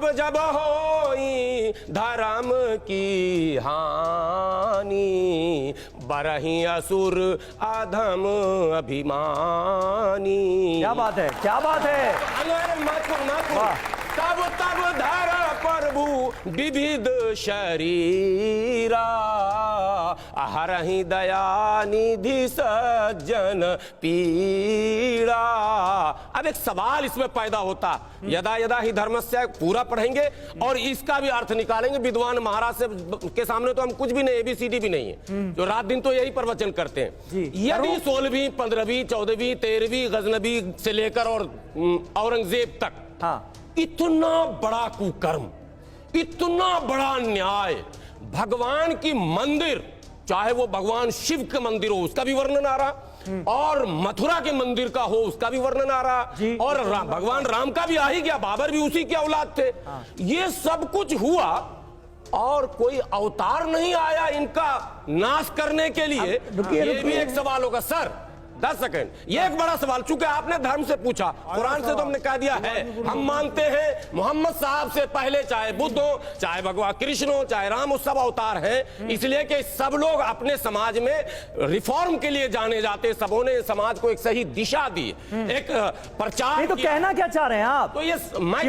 तब जब होई धर्म की हानि, बरही असुर अधम अभिमानी। क्या बात है, क्या बात है। तब तब धर प्रभु विविध शरीरा, हरहि दया निधि सज्जन पीड़ा। अब एक सवाल इसमें पैदा होता, यदा यदा ही धर्मस्य पूरा पढ़ेंगे और इसका भी अर्थ निकालेंगे। विद्वान महाराज से के सामने तो हम कुछ भी नहीं, ABCD भी नहीं है, जो रात दिन तो यही प्रवचन करते हैं। यदि 16वीं 15वीं 14वीं 13वीं गजनबी से लेकर और औरंगजेब तक, हाँ, इतना बड़ा कुकर्म, इतना बड़ा न्याय, भगवान की मंदिर, चाहे वो भगवान शिव का मंदिर हो उसका भी वर्णन आ रहा, और मथुरा के मंदिर का हो उसका भी वर्णन आ रहा, और भगवान राम का भी आ ही गया, बाबर भी उसी के औलाद थे। ये सब कुछ हुआ और कोई अवतार नहीं आया इनका नाश करने के लिए। ये भी एक सवाल होगा सर। 10 सेकंड, ये एक बड़ा सवाल, चूंकि आपने धर्म से पूछा, कुरान से तो हमने कह दिया है, हम मानते हैं मोहम्मद साहब से पहले चाहे बुद्ध हो, चाहे भगवान कृष्ण हो, चाहे राम हो, सब अवतार हैं, इसलिए कि सब लोग अपने समाज में रिफॉर्म के लिए जाने जाते, सबों ने समाज को एक सही दिशा दी, एक प्रचार। तो कहना क्या चाह रहे हैं आप? तो ये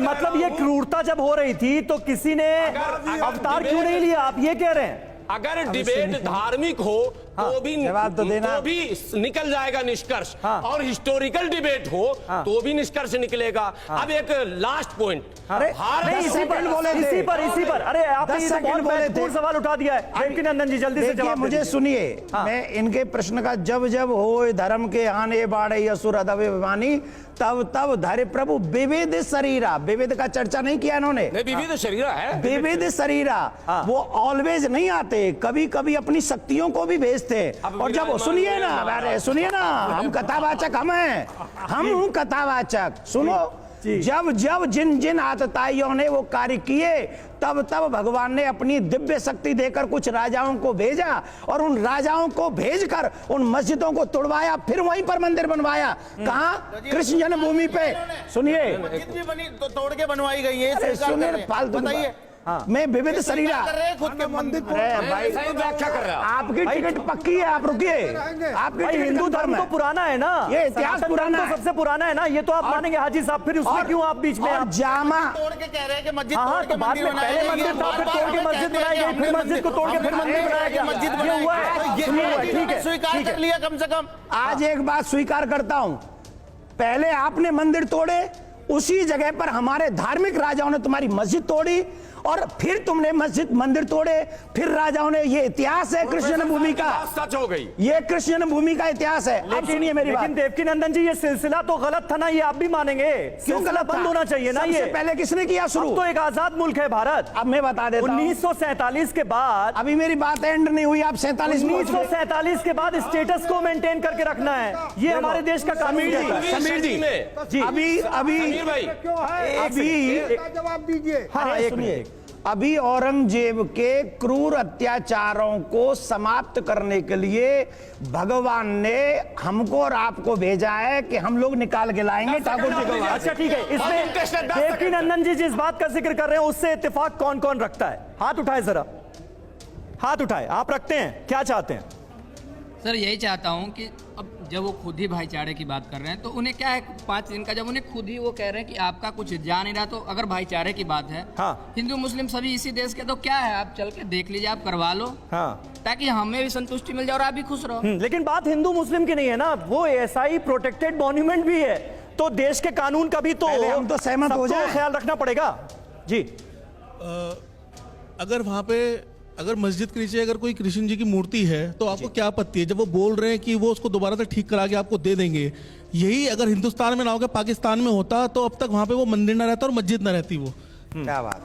मतलब ये क्रूरता जब हो रही थी तो किसी ने अवतार क्यों नहीं लिया, आप ये कह रहे हैं? अगर डिबेट धार्मिक हो तो भी जवाब तो देना, तो भी निकल जाएगा निष्कर्ष, और हिस्टोरिकल डिबेट हो तो भी निष्कर्ष निकलेगा। अब एक लास्ट पॉइंट, अरे इसी पर अरे आपने तो बहुत महत्वपूर्ण सवाल उठा दिया है। देवकीनंदन जी जल्दी से जवाब मुझे सुनिए। मैं इनके प्रश्न का जब जब हो धर्म के आने बाढ़े असुर अदब अभिमानी, तब तब धरे प्रभु विविध शरीरा, विविध का चर्चा नहीं किया इन्होंने। विविध शरीरा है, विविध शरीरा, वो ऑलवेज नहीं आते, कभी कभी अपनी शक्तियों को भी भेजते। और जब सुनिए ना, अरे सुनिए ना, हम कथावाचक हम हैं, हम कथावाचक, सुनो। जब जब जिन जिन आतताइयों ने वो कार्य किए, तब तब भगवान ने अपनी दिव्य शक्ति देकर कुछ राजाओं को भेजा, और उन राजाओं को भेजकर उन मस्जिदों को तोड़वाया, फिर वहीं पर मंदिर बनवाया। कहाँ? कृष्ण जन्मभूमि पे। सुनिए, मस्जिद भी बनी तो तोड़ के बनवाई गई है। सुनिए, फालतू बताइए। मैं विविध शरीरा खुद के मंदिर भाई व्याख्या कर रहा है। आपकी टिकट पक्की है, आप रुकिए। आपकी हिंदू धर्म तो पुराना है ना, ये इतिहास पुराना है, सबसे पुराना है ना, ये तो आप मानेंगे हाजी साहब, फिर उसमें क्यों आप बीच में जामा तोड़ के कह रहे हैं कि मस्जिद हाँ, तो बाद में पहले मंदिर था, फिर तोड़ के मस्जिद बनाई गई, फिर मस्जिद को तोड़ के फिर मंदिर बनाया गया, मस्जिद ये हुआ है। ठीक है, स्वीकार कर लिया कम से कम। आज एक बात स्वीकार करता हूं, पहले आपने मंदिर तोड़े, उसी जगह पर हमारे धार्मिक राजाओं ने तुम्हारी मस्जिद तोड़ी, और फिर तुमने मस्जिद मंदिर तोड़े, फिर राजाओं ने। ये इतिहास है कृष्ण जन्मभूमि का, सच हो गई, ये कृष्ण जन्मभूमि का इतिहास है। अब सुनिए मेरी बात। लेकिन देवकीनंदन जी, ये सिलसिला तो गलत था ना, ये आप भी मानेंगे? क्यों गलत बंद होना चाहिए ना? ये पहले किसने किया शुरू? तो एक आजाद मुल्क है भारत। अब मैं बता देता हूं, 1947 के बाद, अभी मेरी बात एंड नहीं हुई, आप 1947 के बाद स्टेटस को मेंटेन करके रखना है, ये हमारे देश का कानून है। समीर जी, अभी जवाब दीजिए। हाँ, सुनिए, अभी औरंगजेब के क्रूर अत्याचारों को समाप्त करने के लिए भगवान ने हमको और आपको भेजा है कि हम लोग निकाल के लाएंगे ठाकुर जी को। अच्छा ठीक है, इसमें देवकीनंदन जी जिस बात का जिक्र कर रहे हैं उससे इत्तेफाक कौन कौन रखता है? हाथ उठाए जरा, हाथ उठाए। आप रखते हैं? क्या चाहते हैं? सर यही चाहता हूं कि अब जब वो खुद ही भाईचारे की बात कर रहे हैं तो उन्हें क्या है 5 दिन का, जब उन्हें खुद ही वो कह रहे हैं कि आपका कुछ जा नहीं रहा, तो अगर भाईचारे की बात है, हाँ, हिंदू मुस्लिम सभी इसी देश के, तो क्या है आप चल के देख लीजिए, आप करवा लो, हाँ, ताकि हमें भी संतुष्टि मिल जाए और आप भी खुश रहो। लेकिन बात हिंदू मुस्लिम की नहीं है ना, वो ऐसा ही प्रोटेक्टेड मॉन्यूमेंट भी है, तो देश के कानून का भी तो हम तो सहमत हो जाए, ख्याल रखना पड़ेगा जी। अगर वहां पे अगर मस्जिद के नीचे अगर कोई कृष्ण जी की मूर्ति है तो आपको क्या आपत्ति है? जब वो बोल रहे हैं कि वो उसको दोबारा से ठीक करा के आपको दे देंगे, यही अगर हिंदुस्तान में ना होकर पाकिस्तान में होता तो अब तक वहां पे वो मंदिर ना रहता और मस्जिद ना रहती वो। क्या बात।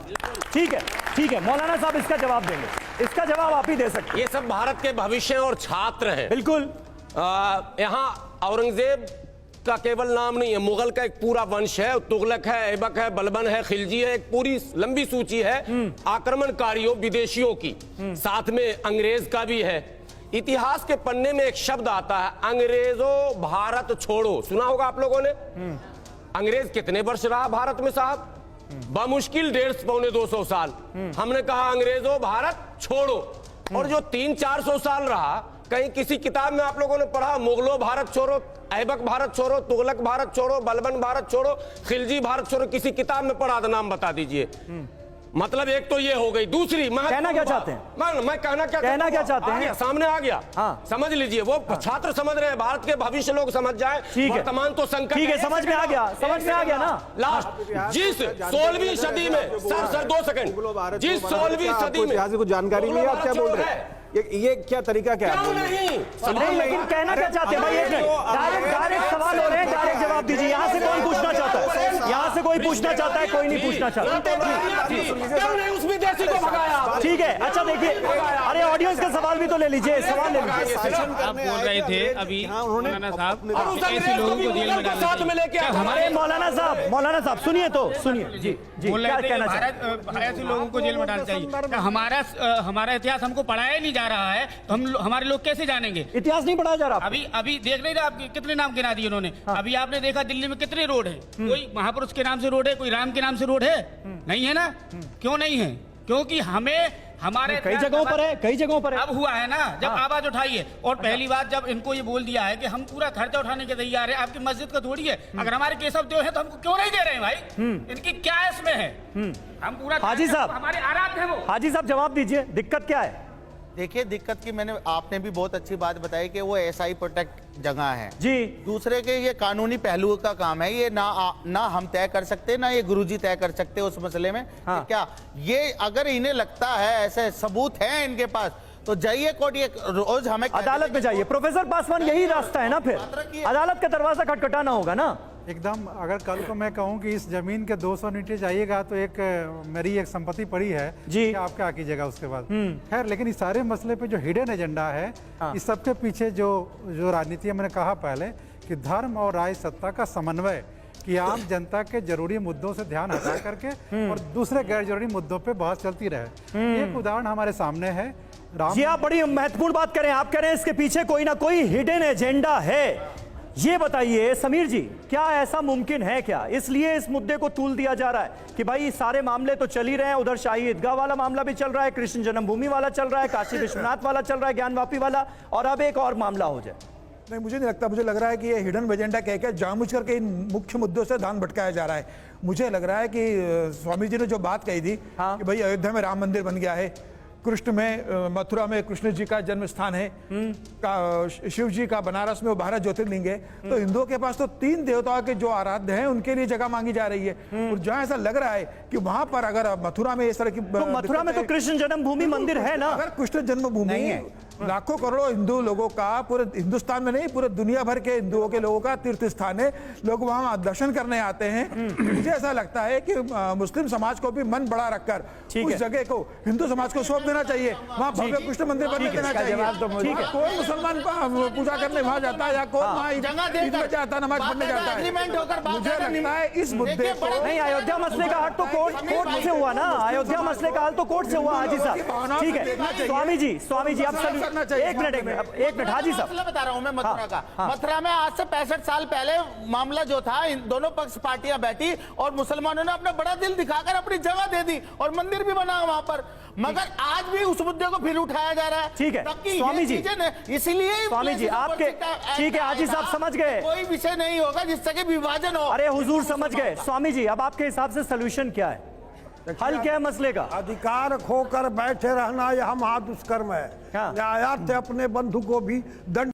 ठीक है, ठीक है, मौलाना साहब इसका जवाब देंगे, इसका जवाब आप ही दे सकते हैं। ये सब भारत के भविष्य और छात्र हैं। बिल्कुल। यहाँ औरंगजेब का केवल नाम नहीं है, मुगल का एक पूरा वंश है, तुगलक है, ऐबक है, बलबन है, खिलजी है, एक पूरी लंबी सूची है आक्रमणकारियों विदेशियों की, साथ में अंग्रेज का भी है। इतिहास के पन्ने में एक शब्द आता है, अंग्रेजों भारत छोड़ो, सुना होगा आप लोगों ने। अंग्रेज कितने वर्ष रहा भारत में साहब? बमुश्किल 150-200 साल। हमने कहा अंग्रेजों भारत छोड़ो, और जो 300-400 साल रहा, कहीं किसी किताब में आप लोगों ने पढ़ा मुगलों भारत छोड़ो, ऐबक भारत छोड़ो, तुगलक भारत छोड़ो, बलबन भारत छोड़ो, खिलजी भारत छोड़ो, किसी किताब में पढ़ा तो नाम बता दीजिए। मतलब एक तो ये हो गई। दूसरी कहना क्या चाहते हैं? मैं कहना क्या चाहते हैं? सामने आ गया। हाँ। समझ लीजिए, वो छात्र समझ रहे हैं, भारत के भविष्य लोग समझ जाए। ठीक है, वर्तमान तो संकट ठीक है, समझ में आ गया, समझ में आ गया ना। लास्ट जिस 16वीं सदी में, सर 2 सेकंड, जिस 16वीं सदी में यहाँ से कुछ जानकारी नहीं है, आप क्या बोल रहे हैं? ये क्या तरीका क्या है? नहीं, लेकिन कहना क्या चाहते हैं भाई? एक मिनट, डायरेक्ट सवाल हो रहे हैं, डायरेक्ट जवाब दीजिए। यहाँ से कौन पूछना चाहता है? यहाँ से कोई पूछना चाहता है? कोई नहीं पूछना चाहता। क्यों नहीं उस विदेशी को भगाया? ठीक है, अच्छा देखिए, अरे ऑडियंस का सवाल भी तो ले लीजिए, सवाल ले लीजिए। आप बोल रहे थे अभी मौलाना साहब, और उस ऐसे अंग्रेज लोगों को भी को जेल में मुगल को साथ में लेके आए। हमारे मौलाना साहब सुनिए तो, सुनिए जी जी, बोल क्या रहे थे कहना चाहते हैं? भारत ऐसे लोगों को जेल में डालना चाहिए। हमारा इतिहास हमको पढ़ाया ही नहीं जा रहा है, तो हमारे लोग कैसे जानेंगे? इतिहास नहीं पढ़ाया जा रहा? अभी देख रहे थे आप कितने नाम गिना दिए उन्होंने। अभी आपने देखा दिल्ली में कितने रोड है, कोई महापुरुष के नाम से रोड है, कोई राम के नाम से रोड है? नहीं है ना। क्यों नहीं है? क्योंकि हमारे कई जगहों पर है, कई जगहों पर है। अब हुआ है ना, जब आवाज उठाई है। और पहली बात, जब इनको ये बोल दिया है कि हम पूरा खर्चा उठाने के तैयार है, आपकी मस्जिद का थोड़ी है। अगर हमारे केशव देव है तो हमको क्यों नहीं दे रहे हैं भाई? इनकी क्या इसमें है? हम पूरा हाजी साहब, हमारे आराध्य है वो। हाजी साहब जवाब दीजिए, दिक्कत क्या है? देखिए, दिक्कत की आपने भी बहुत अच्छी बात बताई कि वो एसआई प्रोटेक्ट जगह है जी। दूसरे के ये कानूनी पहलुओं का काम है, ये ना हम तय कर सकते, ना ये गुरुजी तय कर सकते उस मसले में। हाँ। क्या ये अगर इन्हें लगता है, ऐसे सबूत है इनके पास, तो जाइए कोर्ट। ये रोज हमें अदालत में जाइए। प्रोफेसर पासवान, यही रास्ता है ना, फिर अदालत का दरवाजा खटखटाना होगा ना। एकदम। अगर कल को मैं कहूं कि इस जमीन के 200 नीचे जाइएगा तो मेरी एक संपत्ति पड़ी है जी, कि आप क्या कीजिएगा उसके बाद। खैर, लेकिन इस सारे मसले पे जो हिडन एजेंडा है, इस सबके पीछे जो राजनीति है, मैंने कहा पहले कि धर्म और राज सत्ता का समन्वय, कि आम जनता के जरूरी मुद्दों से ध्यान हटा करके और दूसरे गैर जरूरी मुद्दों पे बहस चलती रहे। एक उदाहरण हमारे सामने है। जी, आप बड़ी महत्वपूर्ण बात करें। आप कह रहे हैं इसके पीछे कोई ना कोई हिडन एजेंडा है। ये बताइए समीर जी, क्या ऐसा मुमकिन है क्या? इसलिए इस मुद्दे को तूल दिया जा रहा है कि भाई सारे मामले तो चल ही रहे हैं, उधर शाही ईदगाह वाला मामला भी चल रहा है, कृष्ण जन्मभूमि वाला चल रहा है, काशी विश्वनाथ वाला चल रहा है, ज्ञानवापी वाला, और अब एक और मामला हो जाए। नहीं, मुझे नहीं लगता। मुझे लग रहा है कि ये हिडन एजेंडा कह के जानबूझ करके इन मुख्य मुद्दों से ध्यान भटकाया जा रहा है। मुझे लग रहा है कि स्वामी जी ने जो बात कही थी कि भाई अयोध्या में राम मंदिर बन गया है, कृष्ण में मथुरा में कृष्ण जी का जन्म स्थान है, शिव जी का बनारस में वो 12 ज्योतिर्लिंग है, तो हिंदुओं के पास तो 3 देवताओं के जो आराध्य हैं उनके लिए जगह मांगी जा रही है। और जहां ऐसा लग रहा है कि वहां पर अगर मथुरा में इस तरह की, तो मथुरा में तो कृष्ण जन्मभूमि मंदिर है ना। अगर कृष्ण जन्मभूमि है, लाखों करोड़ों हिंदू लोगों का, पूरे हिंदुस्तान में नहीं पूरे दुनिया भर के हिंदुओं के लोगों का तीर्थ स्थान है, लोग वहां दर्शन करने आते हैं। मुझे ऐसा लगता है कि मुस्लिम समाज को भी मन बड़ा रखकर उस जगह को हिंदू समाज को सौंप देना चाहिए, वहां भव्य कृष्ण मंदिर बनने देना चाहिए। ठीक है, कोई मुसलमान पूजा करने वहां जाता है या कोई वहां ईद में जाता है, नमाज पढ़ने जाता है। मुझे लगता है इस मुद्दे को नहीं, अयोध्या मसले का हल तो कोर्ट से हुआ ना। अयोध्या मसले का हल तो कोर्ट से हुआ। हाजी साहब, ठीक है, स्वामी जी आप सब एक मिनट हाजी साहब, मसला बता रहा हूं मैं मथुरा का। मथुरा में आज से 65 साल पहले मामला जो था, इन दोनों पक्ष पार्टियां बैठी और मुसलमानों ने अपना बड़ा दिल दिखाकर अपनी जगह दे दी और मंदिर भी बना वहां पर, मगर आज भी उस मुद्दे को फिर उठाया जा रहा है। ठीक है स्वामी जी, इसीलिए स्वामी जी आपके, ठीक है हाजी साहब समझ गए, कोई विषय नहीं होगा जिससे कि विभाजन हो। अरे हुजूर समझ गए। स्वामी जी, अब आपके हिसाब से सोल्यूशन क्या है, हल क्या है मसले का? अधिकार खोकर बैठे रहना यह महादुष्कर्म है। न्यायालय अपने बंधु को भी दंड